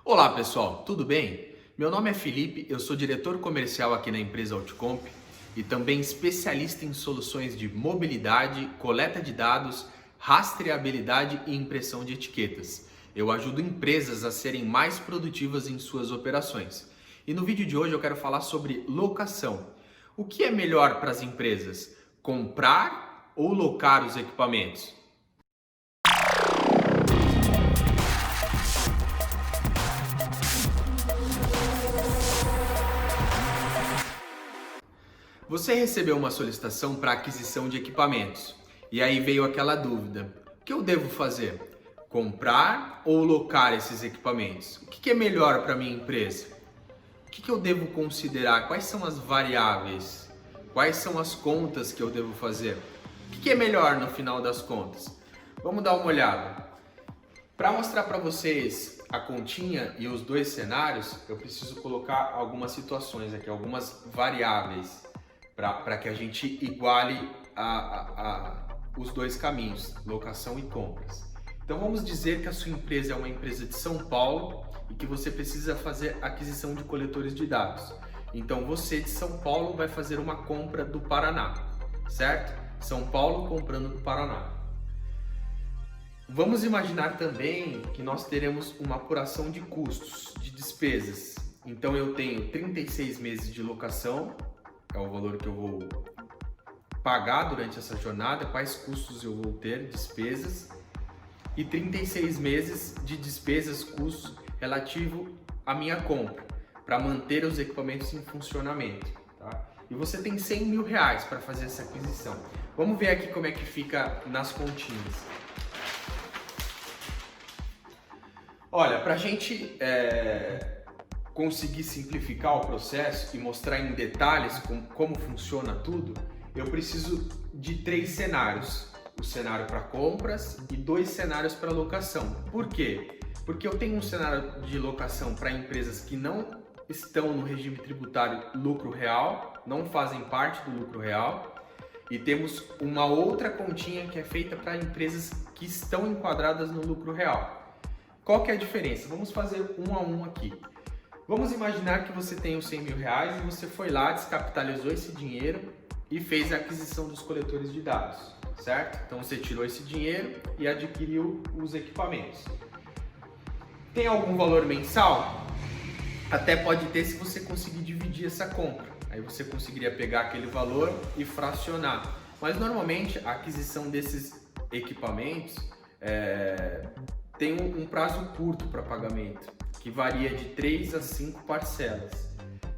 Olá pessoal, tudo bem? Meu nome é Felipe, eu sou diretor comercial aqui na empresa Outcomp e também especialista em soluções de mobilidade, coleta de dados, rastreabilidade e impressão de etiquetas. Eu ajudo empresas a serem mais produtivas em suas operações. E no vídeo de hoje eu quero falar sobre locação. O que é melhor para as empresas? Comprar ou locar os equipamentos? Você recebeu uma solicitação para aquisição de equipamentos e aí veio aquela dúvida: o que eu devo fazer? Comprar ou locar esses equipamentos? O que é melhor para minha empresa? O que eu devo considerar? Quais são as variáveis? Quais são as contas que eu devo fazer? O que é melhor no final das contas? Vamos dar uma olhada. Para mostrar para vocês a continha e os dois cenários, eu preciso colocar algumas situações aqui, algumas variáveis, para que a gente iguale os dois caminhos, locação e compras. Então vamos dizer que a sua empresa é uma empresa de São Paulo e que você precisa fazer aquisição de coletores de dados. Então você de São Paulo vai fazer uma compra do Paraná, certo? São Paulo comprando do Paraná. Vamos imaginar também que nós teremos uma apuração de custos, de despesas. Então eu tenho 36 meses de locação, é o valor que eu vou pagar durante essa jornada, quais custos eu vou ter, despesas, e 36 meses de despesas, custos relativo à minha compra, para manter os equipamentos em funcionamento. Tá? E você tem 100 mil reais para fazer essa aquisição. Vamos ver aqui como é que fica nas continhas. Olha, para a gente conseguir simplificar o processo e mostrar em detalhes como funciona tudo, eu preciso de 3 cenários. O cenário para compras e 2 cenários para locação. Por quê? Porque eu tenho um cenário de locação para empresas que não estão no regime tributário lucro real, não fazem parte do lucro real, e temos uma outra continha que é feita para empresas que estão enquadradas no lucro real. Qual que é a diferença? Vamos fazer um a um aqui. Vamos imaginar que você tem os 100 mil reais e você foi lá, descapitalizou esse dinheiro e fez a aquisição dos coletores de dados, certo? Então você tirou esse dinheiro e adquiriu os equipamentos. Tem algum valor mensal? Até pode ter se você conseguir dividir essa compra. Aí você conseguiria pegar aquele valor e fracionar. Mas normalmente a aquisição desses equipamentos tem um prazo curto para pagamento, que varia de 3 a 5 parcelas.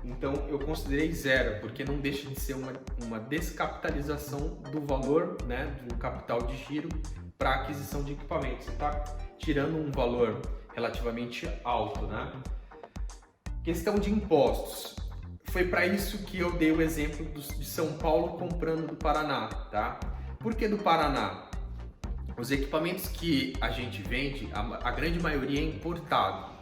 Então eu considerei 0, porque não deixa de ser uma descapitalização do valor, né, do capital de giro para aquisição de equipamentos. Você está tirando um valor relativamente alto, né? Questão de impostos. Foi para isso que eu dei o exemplo de São Paulo comprando do Paraná, tá? Por que do Paraná? Os equipamentos que a gente vende, a grande maioria é importado.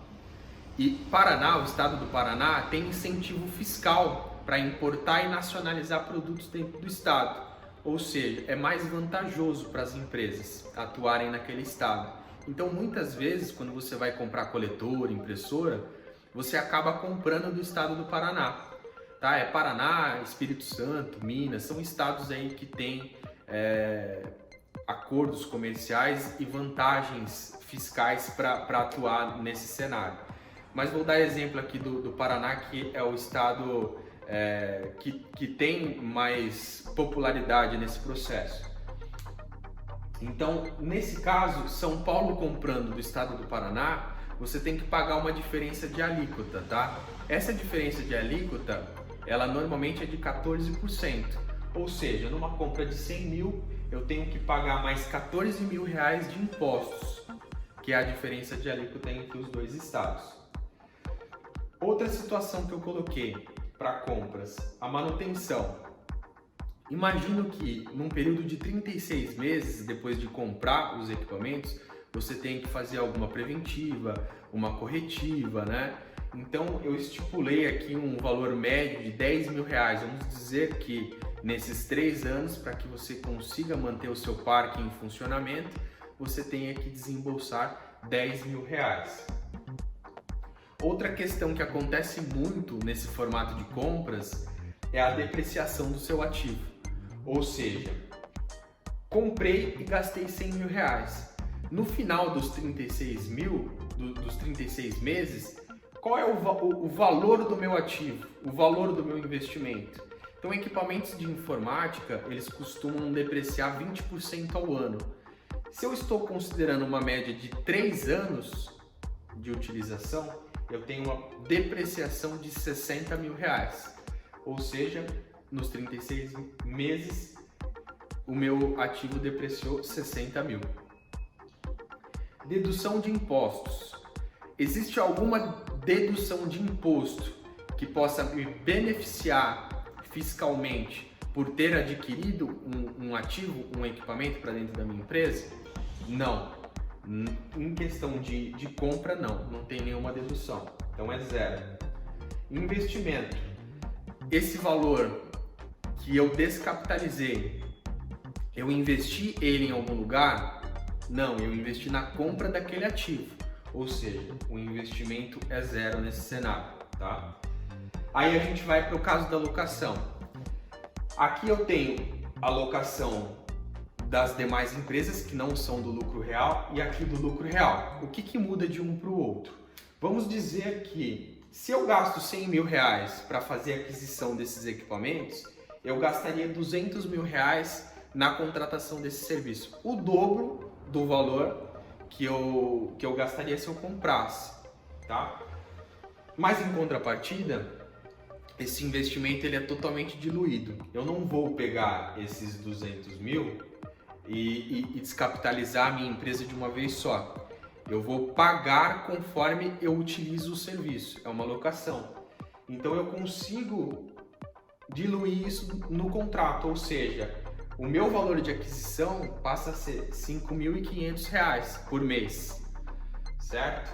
E Paraná, o estado do Paraná, tem incentivo fiscal para importar e nacionalizar produtos dentro do estado. Ou seja, é mais vantajoso para as empresas atuarem naquele estado. Então, muitas vezes, quando você vai comprar coletor, impressora, você acaba comprando do estado do Paraná. Tá? É Paraná, Espírito Santo, Minas, são estados aí que têm acordos comerciais e vantagens fiscais para atuar nesse cenário. Mas vou dar exemplo aqui do Paraná, que é o estado que tem mais popularidade nesse processo. Então, nesse caso, São Paulo comprando do estado do Paraná, você tem que pagar uma diferença de alíquota, tá? Essa diferença de alíquota, ela normalmente é de 14%. Ou seja, numa compra de 100 mil, eu tenho que pagar mais 14 mil reais de impostos, que é a diferença de alíquota entre os dois estados. Outra situação que eu coloquei para compras, a manutenção. Imagino que num período de 36 meses, depois de comprar os equipamentos, você tem que fazer alguma preventiva, uma corretiva, né? Então eu estipulei aqui um valor médio de 10 mil reais. Vamos dizer que nesses 3 anos, para que você consiga manter o seu parque em funcionamento, você tenha que desembolsar 10 mil reais. Outra questão que acontece muito nesse formato de compras é a depreciação do seu ativo. Ou seja, comprei e gastei 100 mil reais. No final dos 36 meses, qual é o valor do meu ativo, o valor do meu investimento? Então, equipamentos de informática, eles costumam depreciar 20% ao ano. Se eu estou considerando uma média de 3 anos de utilização, eu tenho uma depreciação de 60 mil reais. Ou seja, nos 36 meses, o meu ativo depreciou 60 mil. Dedução de impostos. Existe alguma dedução de imposto que possa me beneficiar fiscalmente por ter adquirido um ativo, um equipamento para dentro da minha empresa? Não. Em questão de compra, não tem nenhuma dedução. Então é zero. Investimento. Esse valor que eu descapitalizei, eu investi ele em algum lugar? Não, eu investi na compra daquele ativo. Ou seja, o investimento é zero nesse cenário, tá? Aí a gente vai para o caso da locação. Aqui eu tenho a locação das demais empresas que não são do lucro real e aqui do lucro real. O que muda de um para o outro? Vamos dizer que se eu gasto 100 mil reais para fazer a aquisição desses equipamentos, eu gastaria 200 mil reais na contratação desse serviço. O dobro do valor que eu gastaria se eu comprasse, tá? Mas em contrapartida, esse investimento ele é totalmente diluído. Eu não vou pegar esses 200 mil e descapitalizar a minha empresa de uma vez só. Eu vou pagar conforme eu utilizo o serviço. É uma locação. Então eu consigo diluir isso no contrato, ou seja, o meu valor de aquisição passa a ser R$ 5.500 por mês, certo?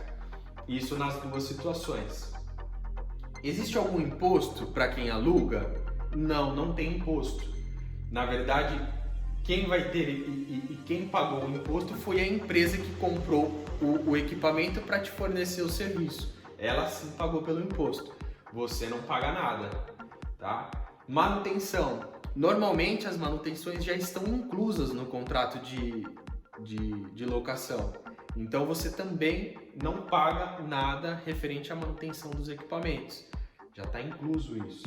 Isso nas duas situações. Existe algum imposto para quem aluga? Não tem imposto. Na verdade, quem vai ter e quem pagou o imposto foi a empresa que comprou o equipamento para te fornecer o serviço. Ela sim pagou pelo imposto. Você não paga nada, tá? Manutenção. Normalmente as manutenções já estão inclusas no contrato de locação. Então você também não paga nada referente à manutenção dos equipamentos. Já está incluso isso.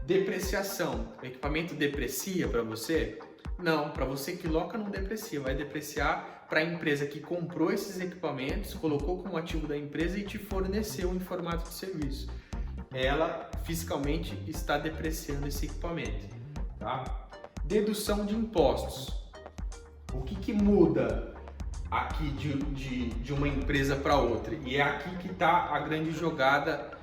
Depreciação. O equipamento deprecia para você? Não, para você que loca não deprecia. Vai depreciar para a empresa que comprou esses equipamentos, colocou como ativo da empresa e te forneceu em formato de serviço. Ela fiscalmente está depreciando esse equipamento. Tá? Dedução de impostos. O que muda aqui de uma empresa para outra? E é aqui que está a grande jogada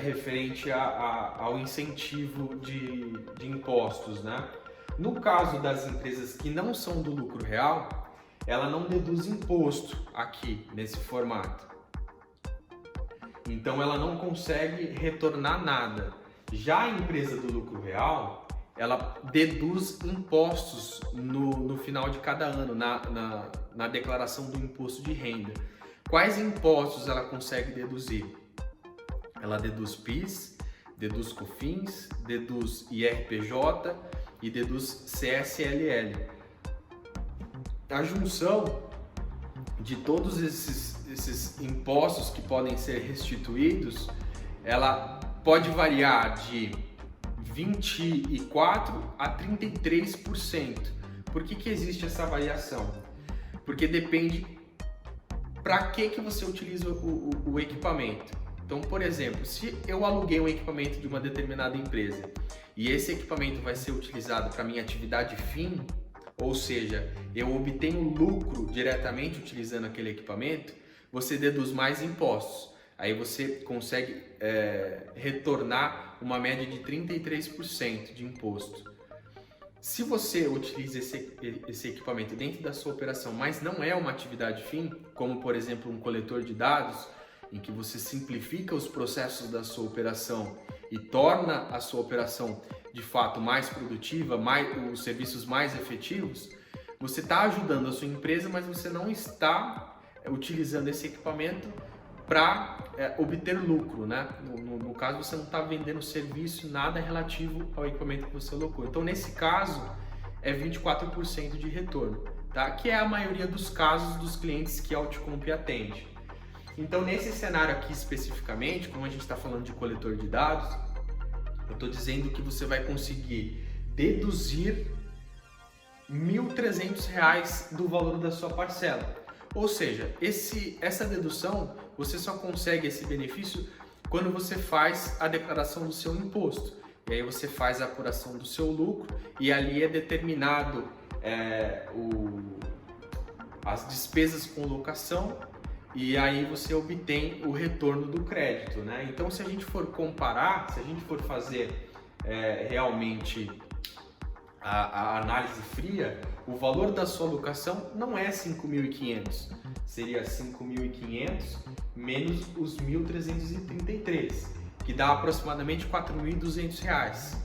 referente ao incentivo de impostos, né? No caso das empresas que não são do lucro real, ela não deduz imposto aqui nesse formato. Então ela não consegue retornar nada. Já a empresa do lucro real, ela deduz impostos no final de cada ano, na declaração do imposto de renda. Quais impostos ela consegue deduzir? Ela deduz PIS, deduz COFINS, deduz IRPJ e deduz CSLL. A junção de todos esses impostos que podem ser restituídos, ela pode variar de 24% a 33%. Por que existe essa variação? Porque depende para que você utiliza o equipamento. Então, por exemplo, se eu aluguei um equipamento de uma determinada empresa e esse equipamento vai ser utilizado para minha atividade fim, ou seja, eu obtenho lucro diretamente utilizando aquele equipamento, você deduz mais impostos. Aí você consegue retornar uma média de 33% de imposto. Se você utiliza esse equipamento dentro da sua operação, mas não é uma atividade fim, como por exemplo um coletor de dados, em que você simplifica os processos da sua operação e torna a sua operação de fato mais produtiva, os serviços mais efetivos, você está ajudando a sua empresa, mas você não está utilizando esse equipamento para obter lucro, né? No caso, você não está vendendo serviço, nada relativo ao equipamento que você alocou. Então, nesse caso, é 24% de retorno, tá? Que é a maioria dos casos dos clientes que a Outcomp atende. Então, nesse cenário aqui especificamente, como a gente está falando de coletor de dados, eu estou dizendo que você vai conseguir deduzir R$ 1.300 do valor da sua parcela. Ou seja, essa dedução, você só consegue esse benefício quando você faz a declaração do seu imposto. E aí você faz a apuração do seu lucro e ali é determinado as despesas com locação e aí você obtém o retorno do crédito, né? Então, se a gente for comparar, se a gente for fazer realmente a análise fria, o valor da sua locação não é 5.500, seria 5.500 menos os 1.333, que dá aproximadamente R$ 4.200,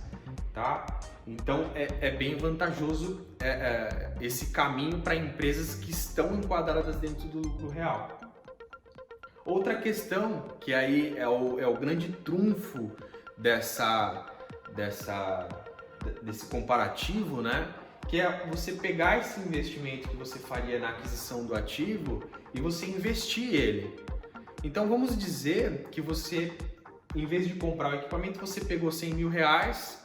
tá? Então é bem vantajoso esse caminho para empresas que estão enquadradas dentro do lucro real. Outra questão, que aí é o grande trunfo desse comparativo, né? Que é você pegar esse investimento que você faria na aquisição do ativo e você investir ele. Então vamos dizer que você, em vez de comprar o equipamento, você pegou R$100.000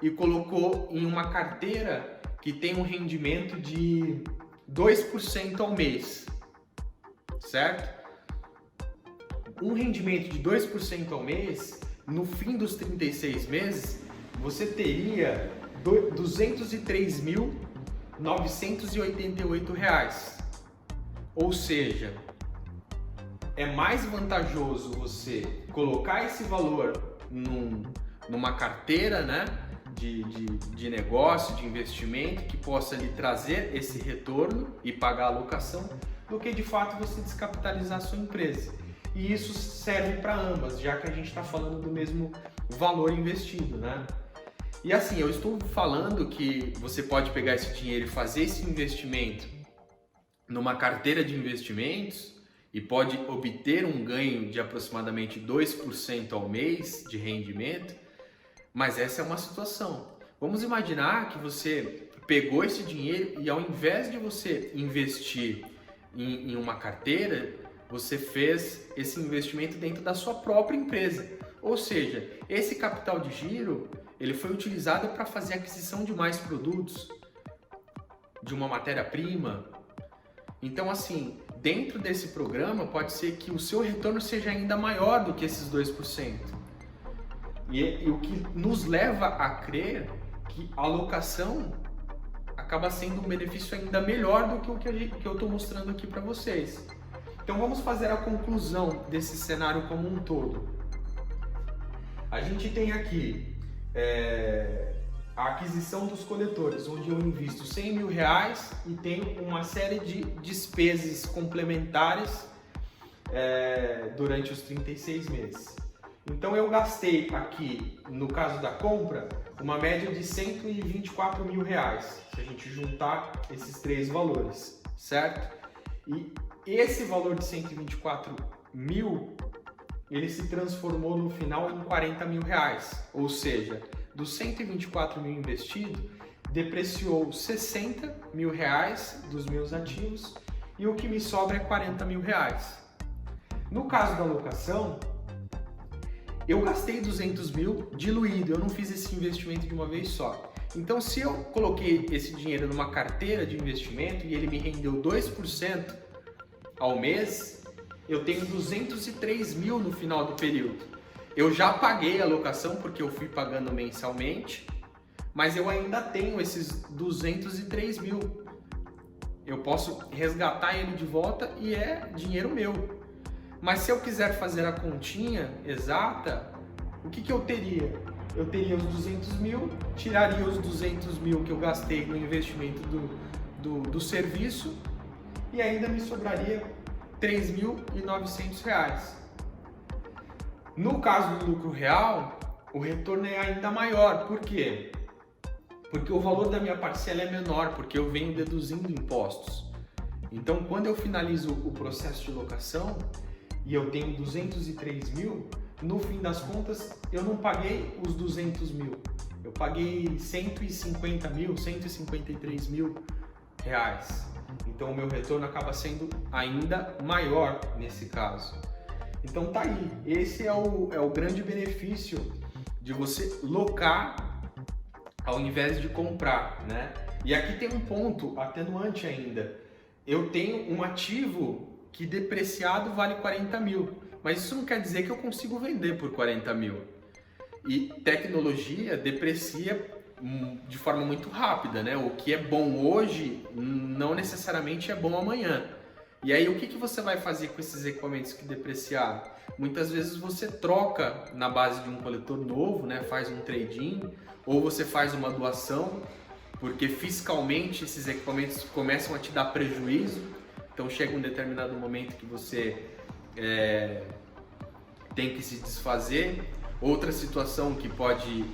e colocou em uma carteira que tem um rendimento de 2% ao mês, certo? Um rendimento de 2% ao mês, no fim dos 36 meses, você teria R$ 203.988. Ou seja, é mais vantajoso você colocar esse valor numa carteira, né, de negócio, de investimento, que possa lhe trazer esse retorno e pagar a alocação, do que de fato você descapitalizar a sua empresa. E isso serve para ambas, já que a gente está falando do mesmo valor investido, né? E assim, eu estou falando que você pode pegar esse dinheiro e fazer esse investimento numa carteira de investimentos e pode obter um ganho de aproximadamente 2% ao mês de rendimento, mas essa é uma situação. Vamos imaginar que você pegou esse dinheiro e ao invés de você investir em uma carteira, você fez esse investimento dentro da sua própria empresa. Ou seja, esse capital de giro ele foi utilizado para fazer a aquisição de mais produtos, de uma matéria-prima. Então, assim, dentro desse programa pode ser que o seu retorno seja ainda maior do que esses 2%. E o que nos leva a crer que a alocação acaba sendo um benefício ainda melhor do que o que eu estou mostrando aqui para vocês. Então vamos fazer a conclusão desse cenário como um todo. A gente tem aqui a aquisição dos coletores, onde eu invisto R$100.000 e tenho uma série de despesas complementares durante os 36 meses. Então eu gastei aqui, no caso da compra, uma média de R$124.000, se a gente juntar esses três valores, certo? E esse valor de R$124.000, ele se transformou no final em R$40.000, ou seja, dos R$124.000 investido, depreciou R$60.000 dos meus ativos e o que me sobra é R$40.000. No caso da alocação, eu gastei R$200.000 diluído, eu não fiz esse investimento de uma vez só. Então, se eu coloquei esse dinheiro numa carteira de investimento e ele me rendeu 2% ao mês, eu tenho R$203.000 no final do período. Eu já paguei a alocação porque eu fui pagando mensalmente, mas eu ainda tenho esses R$203.000. Eu posso resgatar ele de volta e é dinheiro meu. Mas se eu quiser fazer a continha exata, o que eu teria? Eu teria os R$200.000, tiraria os R$200.000 que eu gastei no investimento do serviço e ainda me sobraria R$3.900. No caso do lucro real, o retorno é ainda maior. Por quê? Porque o valor da minha parcela é menor, porque eu venho deduzindo impostos. Então, quando eu finalizo o processo de locação e eu tenho 203 mil, no fim das contas eu não paguei os 200 mil, eu paguei 150 mil, 153 mil reais. Então o meu retorno acaba sendo ainda maior nesse caso. Então tá aí, esse é o grande benefício de você locar ao invés de comprar, né? E aqui tem um ponto atenuante ainda. Eu tenho um ativo que depreciado vale 40 mil, mas isso não quer dizer que eu consigo vender por 40 mil. E tecnologia deprecia de forma muito rápida, né? O que é bom hoje não necessariamente é bom amanhã. E aí o que você vai fazer com esses equipamentos que depreciaram? Muitas vezes você troca na base de um coletor novo, né? Faz um trade-in, ou você faz uma doação, porque fiscalmente esses equipamentos começam a te dar prejuízo. Então chega um determinado momento que você tem que se desfazer. Outra situação que pode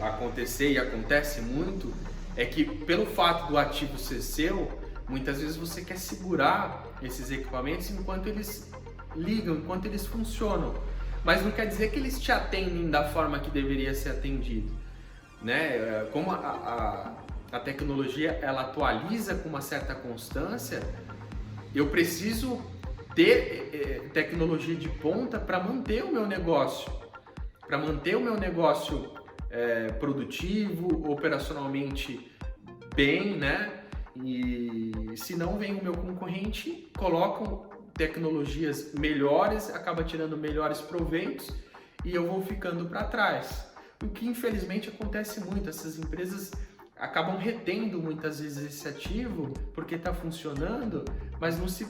acontecer e acontece muito é que pelo fato do ativo ser seu, muitas vezes você quer segurar esses equipamentos enquanto eles ligam, enquanto eles funcionam. Mas não quer dizer que eles te atendem da forma que deveria ser atendido, né? Como a tecnologia ela atualiza com uma certa constância, eu preciso ter tecnologia de ponta para manter o meu negócio, produtivo, operacionalmente bem, né? E se não vem o meu concorrente, colocam tecnologias melhores, acaba tirando melhores proveitos e eu vou ficando para trás. O que infelizmente acontece muito, essas empresas acabam retendo muitas vezes esse ativo porque está funcionando, mas não se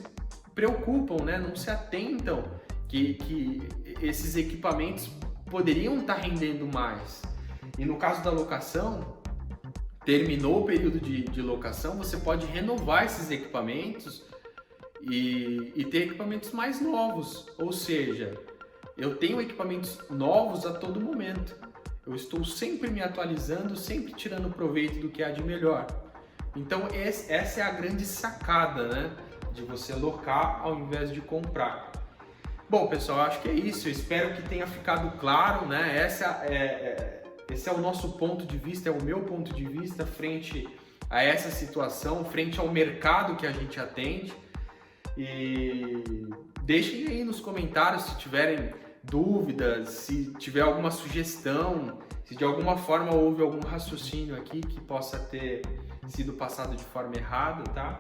preocupam, né? Não se atentam que esses equipamentos poderiam estar rendendo mais. E no caso da locação, terminou o período de locação, você pode renovar esses equipamentos e ter equipamentos mais novos. Ou seja, eu tenho equipamentos novos a todo momento. Eu estou sempre me atualizando, sempre tirando proveito do que há de melhor. Então essa é a grande sacada, né? De você locar ao invés de comprar. Bom, pessoal, acho que é isso. Eu espero que tenha ficado claro, né? Esse é o nosso ponto de vista, é o meu ponto de vista frente a essa situação, frente ao mercado que a gente atende. E deixem aí nos comentários se tiverem dúvidas, se tiver alguma sugestão, se de alguma forma houve algum raciocínio aqui que possa ter sido passado de forma errada, tá?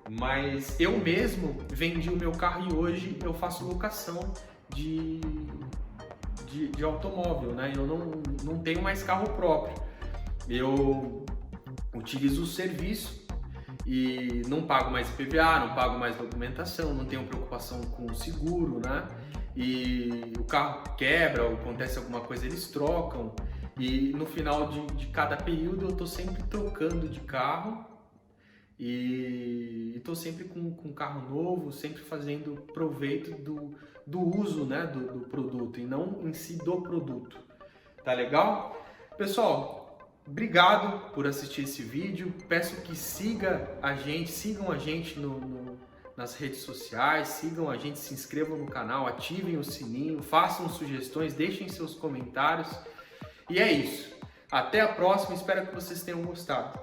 Mas eu mesmo vendi o meu carro e hoje eu faço locação de automóvel, né? Eu não tenho mais carro próprio. Eu utilizo o serviço e não pago mais IPVA, não pago mais documentação, não tenho preocupação com o seguro, né? E o carro quebra ou acontece alguma coisa, eles trocam. E no final de cada período eu estou sempre trocando de carro e estou sempre com um carro novo, sempre fazendo proveito do uso, né, do produto e não em si do produto. Tá legal? Pessoal, obrigado por assistir esse vídeo. Peço que sigam a gente nas redes sociais, sigam a gente, se inscrevam no canal, ativem o sininho, façam sugestões, deixem seus comentários. E é isso. Até a próxima, espero que vocês tenham gostado.